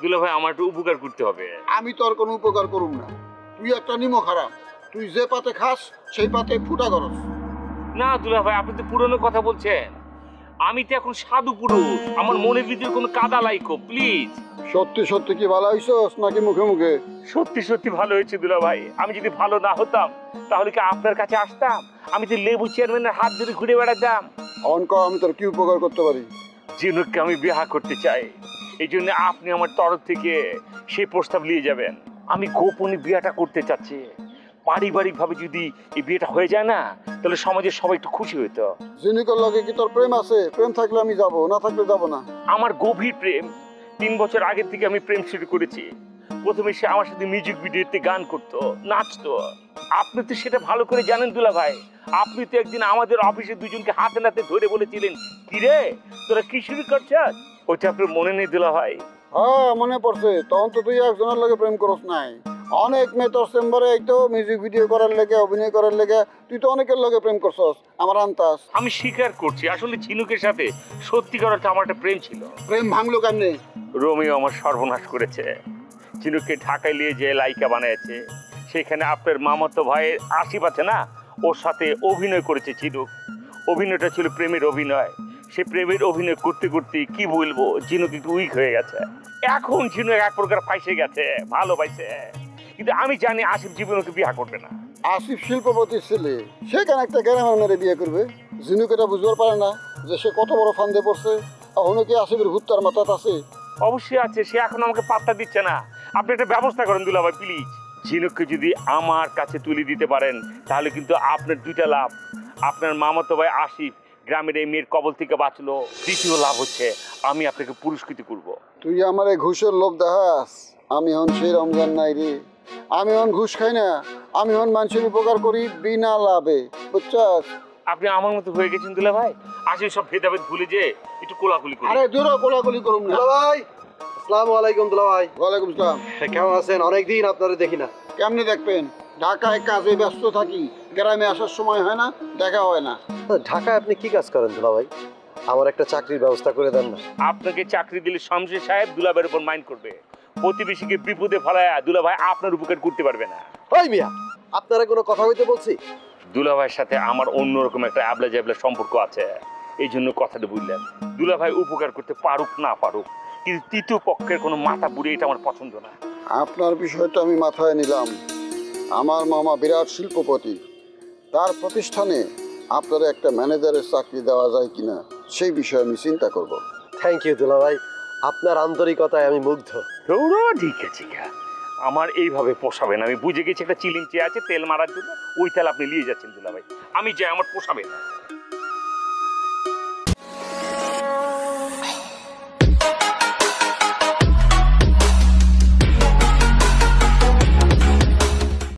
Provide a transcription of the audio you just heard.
দুলা ভাই আমার একটু উপকার করতে হবে। আমি তোর কোনো উপকার করুম না। তুই একটা নিমো খারাপ, তুই যে পাতে খাস সেই পাতে ফুটা করস। না দুলা ভাই, আপনি তো পুরনো কথা বলছেন। আমি তো এখন সাধু পুরুষ, আমার মনের ভিতরে কোনো কাদা লাইকো প্লিজ। সত্যি সত্যি কি ভালো হইছস নাকি মুখে মুখে? সত্যি সত্যি ভালো হয়েছে দুলা ভাই। আমি যদি ভালো না হতাম তাহলে কি আপনার কাছে আসতাম? আমি তো লেবু চেয়ারম্যানের হাত ধরে ঘুরে বেড়াতাম। অনক আমি তোর কি উপকার করতে পারি? জিনুককে আমি বিবাহ করতে চাই, এই জন্য আপনি আমার তরফ থেকে সেই প্রস্তাব নিয়ে যাবেন। আমি গোপনে বিয়েটা করতে চাচ্ছি। পারিবারিক ভাবে যদি এই বিয়েটা হয়ে যায় না, তাহলে সমাজের সবাই একটু খুশি হইতো। জিনিকর লগে কি তোর প্রেম আছে? প্রেম থাকলে আমি যাব, না থাকলে যাব না। আমার গভীর প্রেম। 3 বছর আগের থেকে আমি প্রেম শুরু করেছি। প্রথমে সে আমার সাথে মিউজিক ভিডিওতে গান করতো, নাচতো। আপনি তো সেটা ভালো করে জানেন দুলা ভাই। আপনি তো একদিন আমাদের অফিসে দুজনকে হাতে নাতে ধরে বলেছিলেন, কি রে তোরা কি শুরু করছিস? ওইটা আপনার মনে নেই দুলা ভাই? হ্যাঁ মনে পড়ছে। তখন তো তুই একজনের লগে প্রেম করস নাই, অনেক মেয়ে তোর চেম্বারে আইতো মিউজিক ভিডিও করার লেগে, অভিনয় করার লেগে। তুই তো অনেকের লগে প্রেম করছস, আমার আন্তাস। আমি স্বীকার করছি, আসলে ঝিনুকের সাথে সত্যিকার অর্থে আমার একটা প্রেম ছিল। প্রেম ভাঙলো কেমনে? রোমিও আমার সর্বনাশ করেছে। ঝিনুককে ঢাকায় নিয়ে যে লাইকা বানিয়েছে, সেখানে আপনার মামাতো ভাইয়ের আশিফ আছে না, ওর সাথে অভিনয় করেছে ঝিনুক। অভিনয়টা ছিল প্রেমের অভিনয়। সে প্রেমের অভিনয় করতে করতে কি বলবো, ঝিনুক একটু উইক হয়ে গেছে। এখন ঝিনুক এক প্রকার ফাইসে গেছে, ভালোবাসে। কিন্তু আমি জানি আশিফ জীবন ওকে বিয়ে করবে না। আসিফ শিল্পপতির ছেলে, সে কেন একটা গ্রামের মেরে বিয়ে করবে? জিনুক এটা বুঝতে পারে না যে সে কত বড় ফান্দে পড়ছে। এখনো কি আসিফের ভূত তার মাথায় আছে? অবশ্যই আছে, সে এখন আমাকে পাত্তা দিচ্ছে না। আপনি একটা ব্যবস্থা করেন দুলাভাই প্লিজ। ঝিনুককে যদি আমার কাছে তুলে দিতে পারেন, তাহলে কিন্তু আপনার 2টা লাভ। আপনার মামাতো ভাই আশিফ গ্রামের এই মেয়ের কবল থেকে বাঁচলো। দ্বিতীয় লাভ হচ্ছে আমি আপনাকে পুরস্কৃত করব। তুই আমার এই ঘুষের লোভ দেখাস? আমি হন সেই রমজান নাই রে। আমি হন ঘুষ খাই না, আমি হন মানুষের উপকার করি বিনা লাভে, বুঝছস? আপনি আমার মতো হয়ে গেছেন দুলাভাই। আশিফ সব ভেদাভেদ ভুলে যে একটু কোলাকুলি করি। আরে দূর কোলাকুলি করুম না। দুলাভাই, আসসালামু আলাইকুম দুলাভাই। ওয়ালাইকুম আসসালাম। কেমন আছেন? অনেকদিন আপনারা দেখি না। কেমনি দেখবেন? ঢাকায় কাজে ব্যস্ত থাকি, গ্রামে আসার সময় হয় না, দেখা হয় না। ঢাকায় আপনি কি কাজ করেন দুলাভাই? আমার একটা চাকরির ব্যবস্থা করে দেন না। আপনাকে চাকরি দিলে শমশের সাহেব দুলাভাইয়ের উপর মাইন্ড করবে। প্রতিবেশীকে বিপদে ফেলায় দুলাভাই আপনার উপকার করতে পারবে না। ওই মিয়া, আপনারা কোনো কথা হইতে বলছি? দুলাভাইয়ের সাথে আমার অন্যরকম একটা আবলা জাবলা সম্পর্ক আছে, এই জন্য কথাটা বুঝলেন। দুলাভাই উপকার করতে পারুক না পারুক, কিন্তু তৃতীয় পক্ষের কোনো মাথা বুড়ে এটা আমার পছন্দ না। আপনার বিষয়টা আমি মাথায় নিলাম। আমার মামা বিরাট শিল্পপতি, তার প্রতিষ্ঠানে আপনারা একটা ম্যানেজারের চাকরি দেওয়া যায় কিনা সেই বিষয়ে আমি চিন্তা করব। থ্যাংক ইউ দুলাভাই, আপনার আন্তরিকতায় আমি মুগ্ধ। ঠিক আছে, আমার এইভাবে পোষাবে না। আমি বুঝে গেছি একটা চিলিং চেয়ে আছে তেল মারার জন্য, ওই তেল আপনি নিয়ে যাচ্ছেন দুলাভাই। আমি যাই, আমার পোষাবে না।